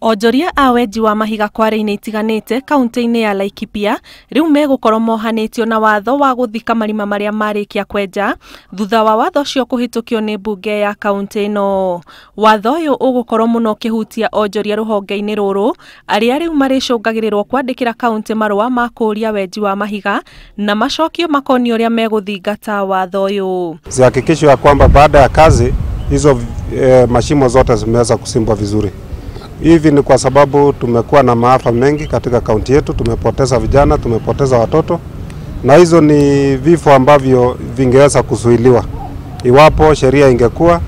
Onjoria a wenji wa mahiga kware-inĩ itiganĩte kaunti-inĩ ya Laikipia rĩu megũkorwo mohanĩtio na watho wa gũthika marima marĩa marĩkia kwenja thutha wa watho ũcio kũhĩtũkio nĩ mbunge ya kaunti ĩno. Watho ũyũ ũgũkorwo mũno ũkĩhutia onjoria rũhonge-inĩ rũrũ arĩa rĩu marĩcũngagĩrĩrwo kwandĩkĩra kaunti marũa ma kũũria wenji wa mahiga na macokio makonie ũrĩa megũthingata watho ũyũ. Zihakikishwe kwamba baada ya kazi hizo mashimo zote zimeweza kusimbwa vizuri. Hivi ni kwa sababu tumekuwa na maafa mengi katika kaunti yetu, tumepoteza vijana, tumepoteza watoto, na hizo ni vifo ambavyo vingeweza kuzuiliwa iwapo sheria ingekuwa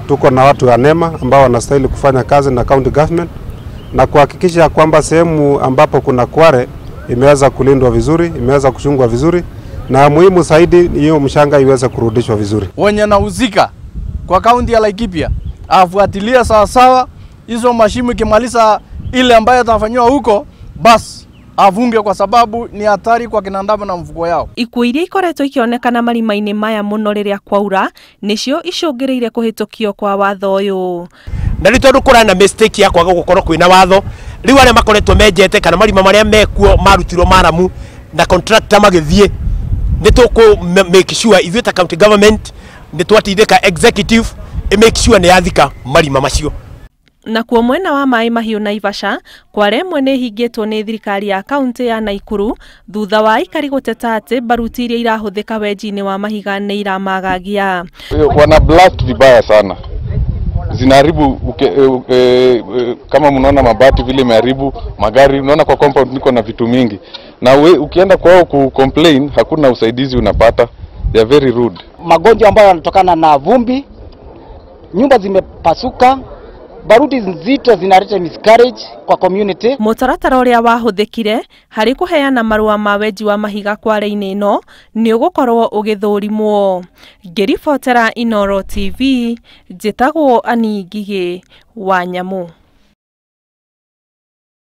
tuko na watu wa NEMA ambao wanastahili kufanya kazi na county government na kuhakikisha kwamba sehemu ambapo kuna kware imeweza kulindwa vizuri, imeweza kuchungwa vizuri, na muhimu zaidi hiyo mshanga iweze kurudishwa vizuri. Wenye nahusika kwa kaunti ya Laikipia afuatilia sawa sawa hizo mashimo, ikimaliza ile ambayo atafanywa huko bas avunge, kwa sababu ni hatari kwa kinandama na mfuko yao. Ikuũ iria ikoretwo ikionekana marima-inĩ maya mũno rĩrĩa kwaura nĩcio icũngĩrĩire kũhĩtũkio kwa watho ũyũ. Na rĩu tondũ kũrĩ na mistake ya kwaga gũkorwo kwĩna watho, rĩu arĩa makoretwo menjete kana marima marĩa mekuo marutirwo maramu na contractor magĩthiĩ, nĩ tũkũ make sure ithuĩ ta county government nĩ twatithĩka executive make sure nĩ yathika marima macio. Na kuo mwena wa Mai Mahiũ Naivasha, kware ĩmwe nĩ hingĩtwo nĩ thirikari ya kaunti ya Naikuru thutha wa aikari gũteta atĩ baruti iria irahũthĩka wenji-inĩ wa mahiga nĩ iramagagia. Wana blast vibaya sana, zinaharibu kama mnaona mabati vile imeharibu magari, unaona kwa compound niko na vitu mingi, na ukienda kwao ku complain hakuna usaidizi unapata, they are very rude. Magonjwa ambayo yanatokana na vumbi, nyumba zimepasuka, baruti nzito zinaleta miscarriage kwa community. Mũtaratara ũrĩa wahũthĩkire harĩ kũheana marũa ma wenji wa mahiga kware-inĩ ĩno nĩ ũgũkorwo ũgĩthũrimwo. Ngĩribotera Inooro TV, njĩtagwo Ani Ngigĩ wa Nyamũ.